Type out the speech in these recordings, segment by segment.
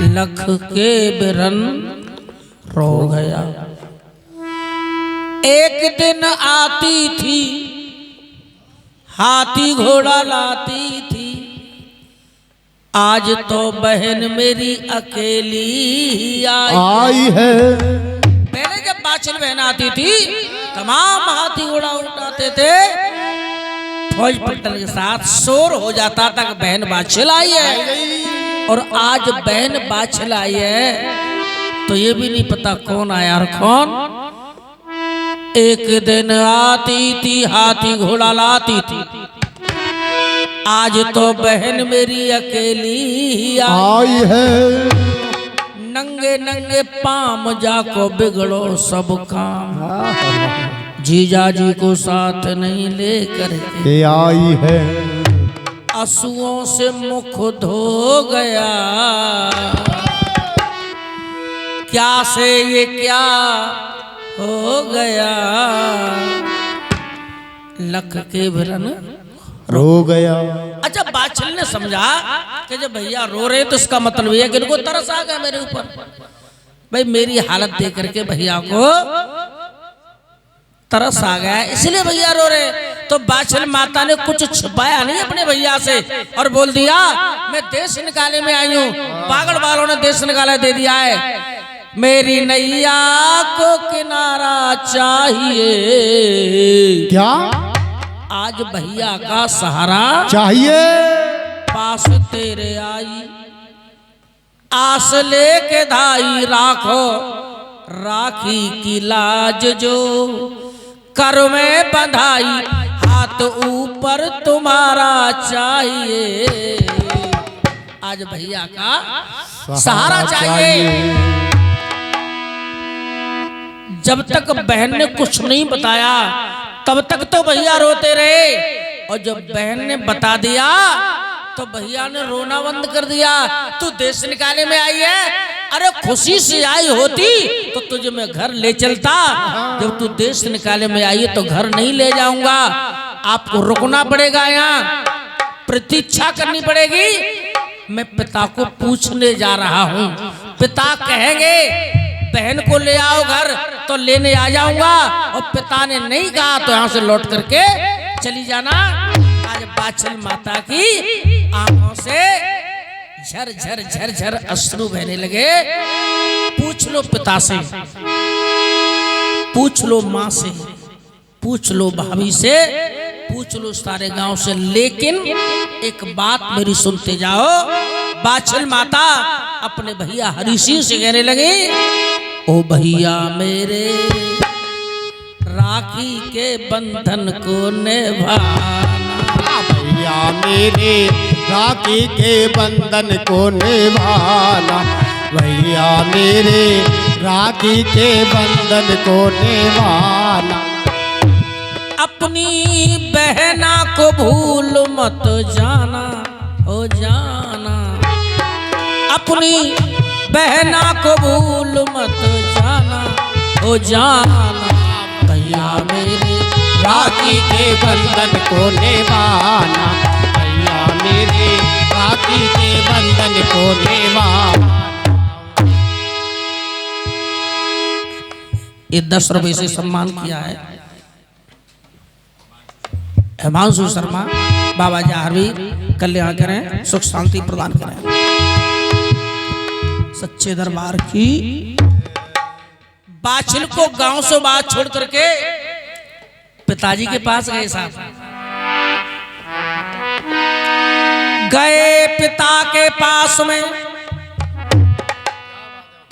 लख के बिरन रो गया। एक दिन आती थी हाथी घोड़ा लाती थी, आज तो बहन मेरी अकेली आई है। पहले जब बाछिल बहन आती थी तमाम हाथी घोड़ा उठाते थे, फौज पलटन के साथ शोर हो जाता तक बहन बाछिल आई है। और आज बहन बाछिल आई है तो ये भी नहीं पता कौन आया और कौन। एक दिन आती थी हाथी घोड़ा लाती थी, आज तो बहन मेरी अकेली आई है। नंगे नंगे पाम जाको बिगड़ो सब काम, जीजा जी को साथ नहीं लेकर के आई है। आंसुओं से मुख धो गया, क्या से ये क्या हो गया। लख के बिरन रो गया। अच्छा बाछिल ने समझा कि जब भैया रो रहे तो इसका मतलब ये है कि इनको तरस आ गया मेरे ऊपर। भाई मेरी हालत देख करके भैया को तरस आ गया इसलिए भैया रो रहे। तो बाछिल माता ने कुछ छुपाया नहीं अपने भैया से और बोल दिया मैं देश निकाले में आई हूँ। पागल वालों ने देश निकाला दे दिया है। मेरी नैया को किनारा चाहिए। क्या आज भैया का सहारा चाहिए। पास तेरे आई आस लेके धाई, राखो राखी की लाज जो कर में बंधाई, हाथ ऊपर तुम्हारा चाहिए। आज भैया का सहारा चाहिए। जब तक बहन ने कुछ नहीं बताया तब तक तो भैया रोते रहे, और जब बहन ने बता दिया तो भैया ने रोना बंद कर दिया। तू देश निकाले में आई है, अरे खुशी से आई होती तो तुझे मैं घर ले चलता। जब तू देश निकाले में आई है तो घर नहीं ले जाऊंगा, आपको रुकना पड़ेगा, यहाँ प्रतीक्षा करनी पड़ेगी। मैं पिता को पूछने जा रहा हूँ, पिता कहेंगे बहन को ले आओ घर तो लेने आ जाऊंगा, और पिता ने नहीं कहा तो यहाँ से लौट करके चली जाना। आज बाछिल माता की आंखों से झर झर झर झर अश्रु बहने लगे। पूछ लो पिता से, पूछ लो माँ से, पूछ लो भाभी से, पूछ लो सारे गांव से, लेकिन एक बात मेरी सुनते जाओ। बाछिल माता अपने भैया हरि सिंह से कहने लगी, ओ भैया मेरे राखी के बंधन को निभाना, भैया मेरे राखी के बंधन को निभाना, भैया मेरे राखी के बंधन को निभाना। अपनी बहना को भूल मत जाना, हो जाना, अपनी बहना को भूल मत जाना, हो जाना। भैया मेरे राखी के बंधन को निभाना, भैया मेरे राखी के बंधन को निभाना। ये 10 रुपए से सम्मान किया है हिमांशु शर्मा। बाबा जी आरवी कल्याण करें, सुख शांति प्रदान करें। सच्चे दरबार की बाछिल को गांव से बाहर छोड़ करके पिताजी के पास गए। साहब गए पिता के पास में,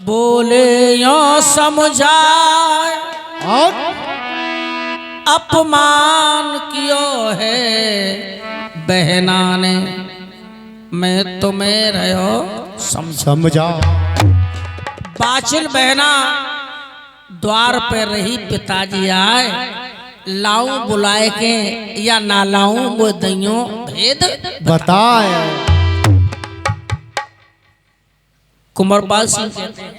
बोले यो समझाए और अपमान कियो है बहना ने, मैं तुम्हें रहो समझा। बाछिल बहना द्वार पे रही, पिताजी आए, लाऊं बुलाए के या ना लाऊं वो दैयों भेद बताए। कुंवरपाल सिंह कहते हैं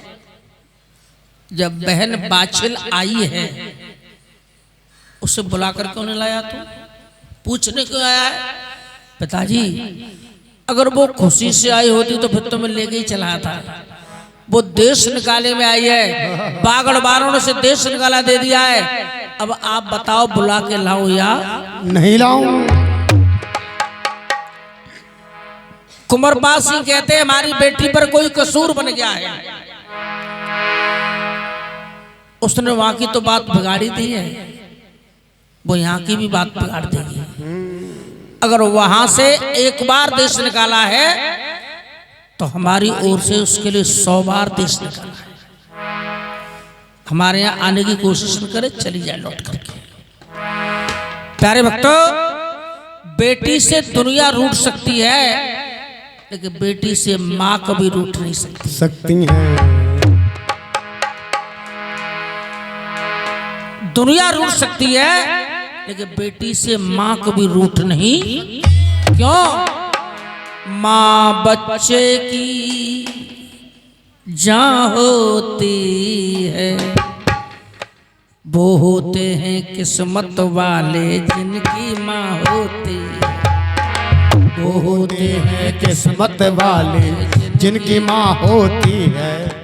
जब बहन बाछिल आई है उसे बुला कर क्यों नहीं लाया? तू पूछने क्यों आया है? पिताजी अगर वो खुशी से आई होती तो फिर तो मैं लेके ही चला था। वो देश निकाले में आई है, बागड़ बारों से देश निकाला दे दिया है। अब आप बताओ बुला के लाओ या नहीं लाऊं। कुंवरपाल सिंह कहते हैं हमारी बेटी पर कोई कसूर बन गया है। उसने वहां की तो बात बिगाड़ी दी है, वो यहाँ की भी बात बिगाड़ देगी। अगर वहां से एक बार देश निकाला है तो हमारी ओर से उसके लिए 100 बार देश निकाला है। हमारे यहाँ आने की कोशिश न करे, चली जाए लौट करके। प्यारे भक्तों, बेटी से दुनिया रूठ सकती है लेकिन बेटी से माँ कभी रूठ नहीं सकती है। दुनिया रूठ सकती है लेकिन बेटी से माँ कभी रूठ नहीं। क्यों? माँ बच्चे की जान होती है, वो होते हैं किस्मत वाले जिनकी माँ होती है। वो होते हैं किस्मत वाले जिनकी माँ होती है।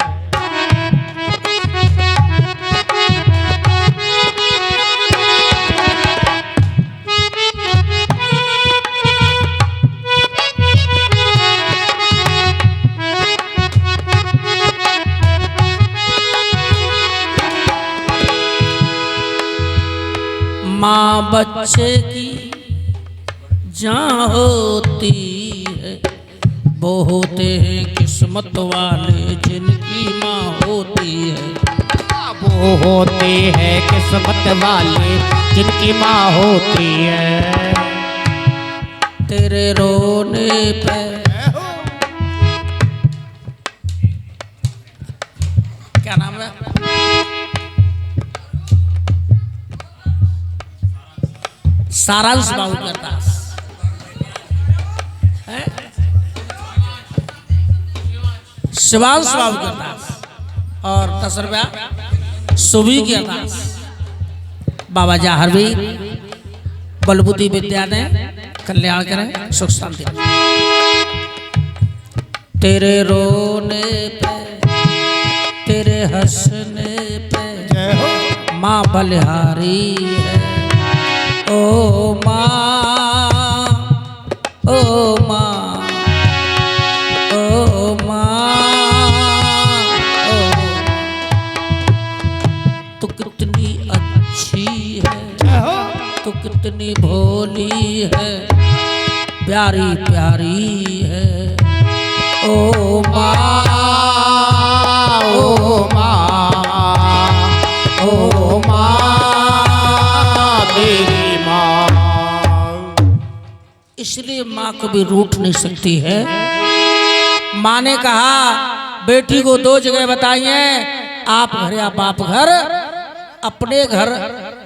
माँ बच्चे की जान होती है, वो होते हैं किस्मत वाले जिनकी माँ होती है। वो होते हैं किस्मत वाले जिनकी माँ होती है। तेरे रोने पे क्या नाम है? सारांश बाबू करदास है, शिवांश बाबू करदास और 10 रुपया सुबी के अरदास। बाबा जाहरवी बलबुद्धि विद्यालय कल्याण करें, सुख शांति। तेरे रोने पे तेरे हंसने पे माँ बलिहारी है। ओ माँ, ओ माँ, ओ माँ, ओ तू कितनी अच्छी है, तू कितनी भोली है, प्यारी प्यारी है। ओ माँ, ओ माँ, ओ माँ मेरी। इसलिए माँ कभी रूठ नहीं सकती है। माँ ने कहा बेटी को 2 जगह बताई हैं, आप घर या बाप घर। अपने घर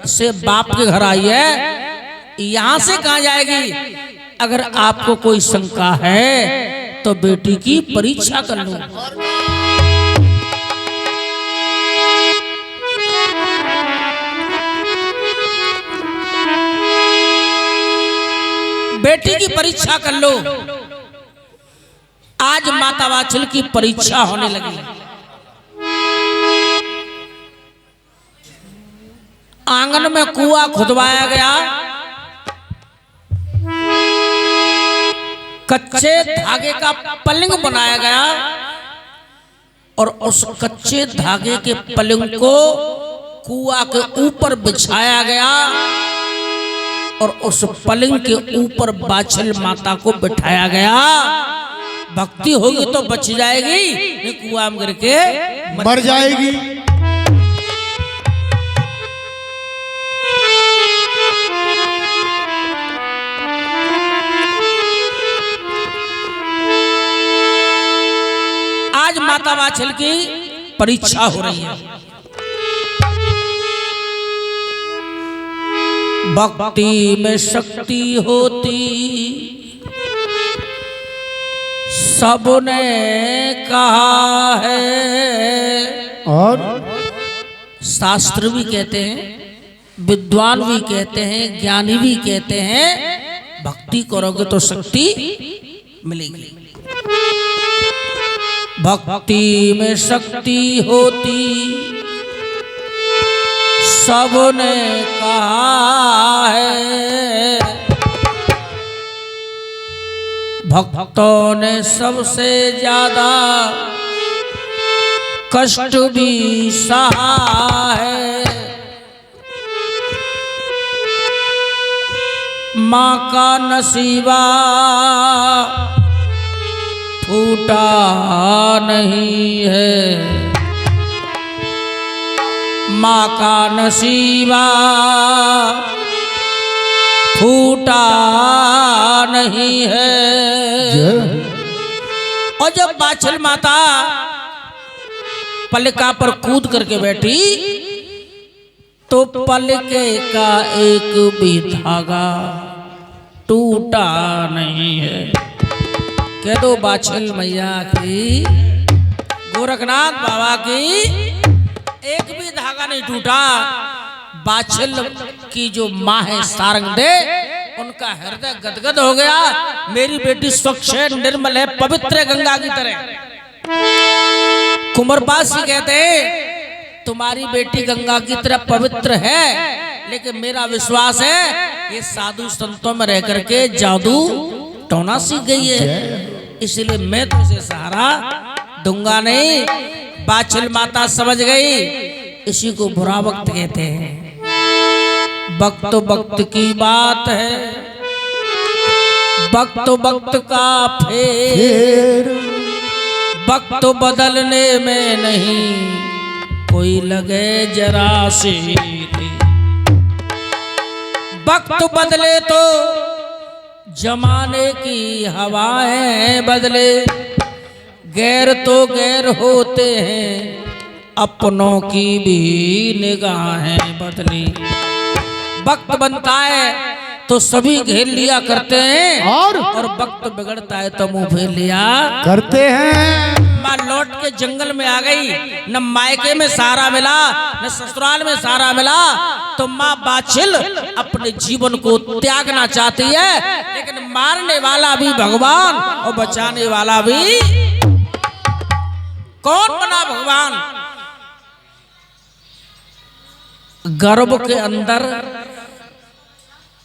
से बाप के घर आई है, यहाँ से कहाँ जाएगी? अगर आपको कोई शंका है तो बेटी की परीक्षा कर लो। बेटी की परीक्षा कर लो। आज माता वात्सल की परीक्षा होने लगी। आंगन में कुआं खुदवाया गया, कच्चे धागे का पलंग बनाया गया और उस कच्चे धागे के पलंग को कुआं के ऊपर बिछाया गया और उस पलंग के ऊपर वात्सल माता को बिठाया गया। भक्ति होगी तो बच जाएगी, नहीं कुआं में गिर के मर जाएगी। आज माता वात्सल की परीक्षा हो रही है। भक्ति में शक्ति होती सबने कहा है, और शास्त्र भी कहते हैं, विद्वान भी कहते हैं, ज्ञानी भी कहते हैं, भक्ति करोगे तो शक्ति मिलेगी। भक्ति में शक्ति होती सबने कहा है, भक्तों ने सबसे ज्यादा कष्ट भी सहा है। माँ का नसीबा फूटा नहीं है, माँ का नसीबा फूटा नहीं है। और जब बाछल माता पलका पर कूद करके बैठी तो पलके का एक भी धागा टूटा नहीं है। कह दो बाछल मैया की, गोरखनाथ बाबा की एक भी धागा नहीं टूटा। बाछल की जो माँ है सारंग दे, उनका हृदय गदगद हो गया। मेरी बेटी स्वच्छ है, निर्मल है, पवित्र है गंगा की तरह। कुंवरपास जी कहते हैं तुम्हारी बेटी गंगा की तरह पवित्र है, लेकिन मेरा विश्वास है ये साधु संतों में रह करके जादू टोना सीख गई है, इसलिए मैं तो उसे सहारा दूंगा नहीं। बाछल माता समझ गई, इसी को बुरा वक्त कहते हैं। वक्त वक्त की बात है, वक्त वक्त का फेर, वक्त बदलने में नहीं कोई लगे जरा से। वक्त बदले तो जमाने की हवाएं बदले, गैर तो गैर होते हैं, अपनों की भी निगाहें बदली। वक्त बनता है तो सभी घेर लिया करते हैं, और वक्त बिगड़ता है तो मुंह फेर लिया करते हैं। माँ लौट के जंगल में आ गई, न मायके में सहारा मिला न ससुराल में सहारा मिला, तो माँ बाछिल अपने जीवन को त्यागना चाहती है, लेकिन मारने वाला भी भगवान और बचाने वाला भी कौन बना भगवान। गर्भ के अंदर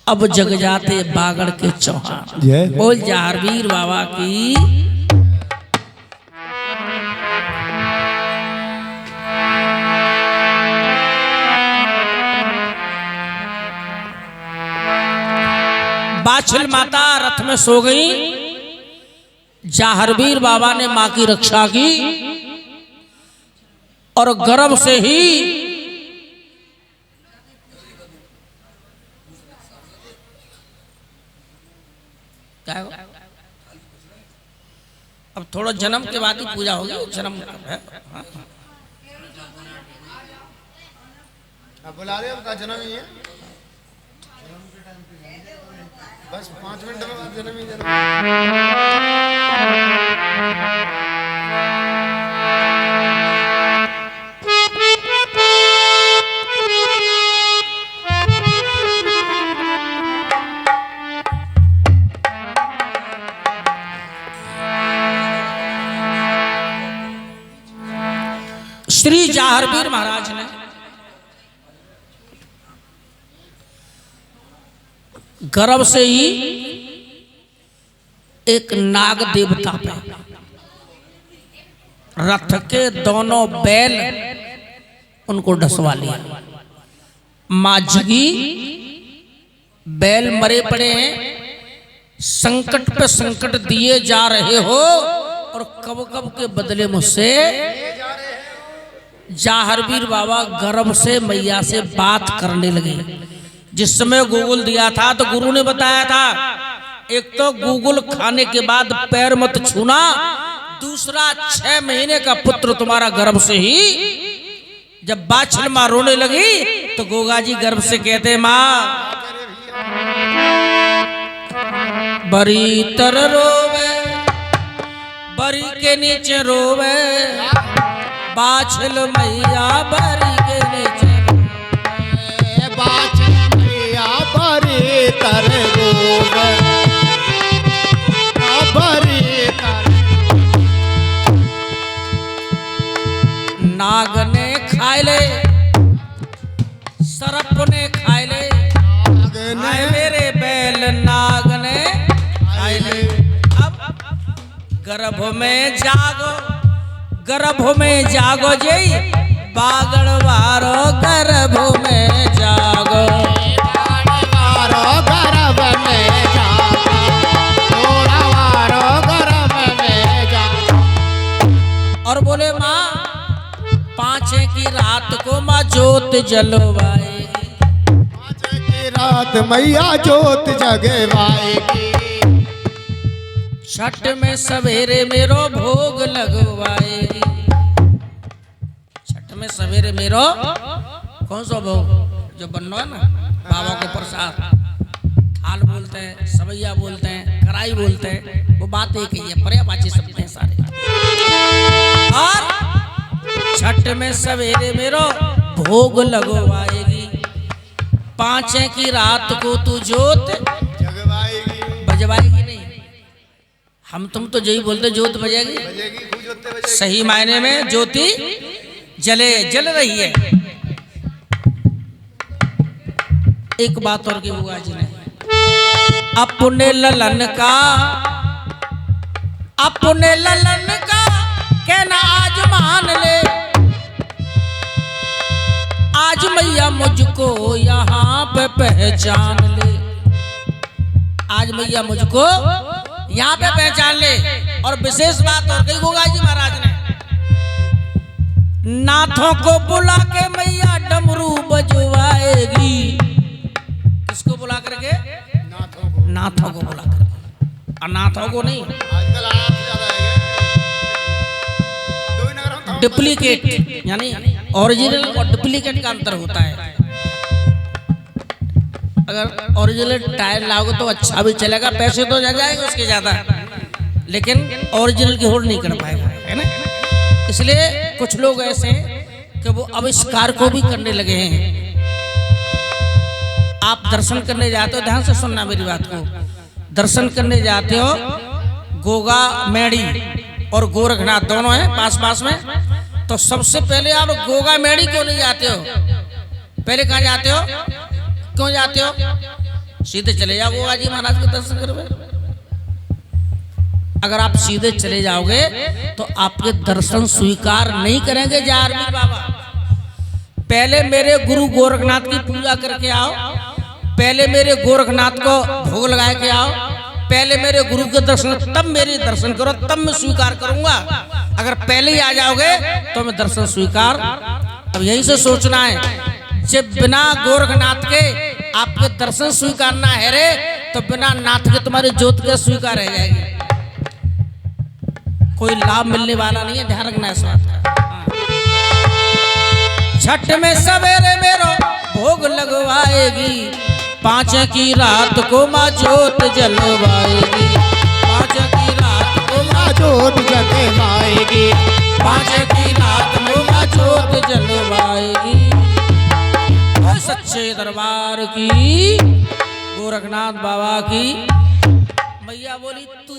अब जग जाते बागड़ के चौहान। बोल जाहरवीर बाबा की। बाछिल माता रथ में सो गई, जाहरवीर बाबा ने मां की रक्षा की, और गर्भ से ही अब थोड़ा जन्म के बाद ही पूजा होगी, जन्म है। बुला रहे आपका जन्म ही है, बस 5 मिनट में बाद जन्म ही जन्म। श्री जाहरवीर महाराज ने गर्भ से ही एक नाग देवता पे रथ के दोनों बैल उनको डसवा लिया। मां जगी, बैल मरे पड़े हैं, संकट पे संकट दिए जा रहे हो, और कब कब के बदले मुझसे। जाहरवीर बाबा गर्भ से मैया से बात करने लगे। जिस समय गूगल दिया था तो गुरु ने बताया था, एक तो गूगल खाने के बाद पैर मत छूना, दूसरा 6 महीने का पुत्र तुम्हारा गर्भ से ही। जब बाछिल मां रोने लगी तो गोगा जी गर्भ से कहते, मां बरी तर रोवे, बरी के नीचे रोवे, बाछिल मैया बरी के नीचे रोवे, बाछिल मैया बरी तर रोवे, बरी नाग ने खाए ले, सर्प ने खाए ले, आए मेरे बैल नाग ने खाए ले। अब गर्भ में जागो, गर्भ में जागो जय बागड़वारो, गर्भ में जागो, बागड़वारो गर्भ में जागो, घोड़ावारो गर्भ में जागो। और बोले माँ 5 की रात को माँ जोत जलवाएगी, 5 की रात मैया जोत जगवाएगी, छठ में सवेरे मेरो भोग लगवाएगी। छठ में सवेरे मेरो कौन सा भोग जो बनना है ना, बाबा को प्रसाद, थाल बोलते हैं, सवैया बोलते हैं, कराई बोलते हैं, वो बात एक ही है, पर्यायवाची शब्द हैं सारे। और छठ में सवेरे मेरो भोग लगवाएगी, 5 की रात को तू जोत जगवाएगी, बजवाएगी नहीं, हम तुम तो यही बोलते जोत बजेगी, सही मायने में ज्योति जले, जल रही है। एक बात और की बुआ जी ने अपने ललन का, अपने ललन का कहना आज मान ले, आज मैया मुझको यहाँ पे पहचान ले, आज मैया मुझको यहाँ पे पहचान ले। और विशेष बात और कही गोगा जी महाराज ने, नाथों को बुला के मैया डमरू बजवाएगी, किसको बुला करके? नाथों को, नाथों को बुला करके, अनाथों को नहीं। आजकल आराम से ज्यादा है दो ही नगर हम डुप्लीकेट यानी ओरिजिनल और डुप्लीकेट का अंतर होता है। अगर ओरिजिनल टायर लाओगे तो अच्छा भी चलेगा, पैसे तो जा जाएंगे उसके ज्यादा, लेकिन ओरिजिनल की होड़ नहीं कर पाएगा, है ना। इसलिए कुछ लोग ऐसे हैं कि वो आविष्कार को भी करने लगे हैं। आप दर्शन करने जाते हो, ध्यान से सुनना मेरी बात को, दर्शन करने जाते हो, गोगा मेड़ी और गोरखनाथ दोनों हैं पास पास में, तो सबसे पहले आप गोगा मेड़ी क्यों नहीं जाते हो? पहले कहाँ जाते हो, क्यों जाते हो? सीधे चले जाओ गोगा जी महाराज के दर्शन करवे। अगर आप सीधे चले जाओगे तो आपके दर्शन स्वीकार नहीं करेंगे जारवीर बाबा। पहले मेरे गुरु गोरखनाथ की पूजा करके आओ, पहले मेरे गोरखनाथ को भोग लगा के आओ, पहले मेरे गुरु के दर्शन, तब मेरे दर्शन करो, तब मैं स्वीकार करूंगा। अगर पहले ही आ जाओगे तो मैं दर्शन स्वीकार। अब यहीं से सोचना है, जब बिना गोरखनाथ के आपके दर्शन स्वीकारना है रे, तो बिना नाथ के तुम्हारी ज्योत के स्वीकार रह जाएगी, कोई लाभ मिलने वाला नहीं है, ध्यान रखना है इस बात का। छठ में सवेरे मेरो भोग लगवाएगी, 5 की रात को माँ जोत जलवाएगी, 5 की रात को माँ जोत जगवाएगी, 5 की रात को माँ जोत जलवाएगी। और सच्चे दरबार की, गोरखनाथ बाबा की। मैया बोली तू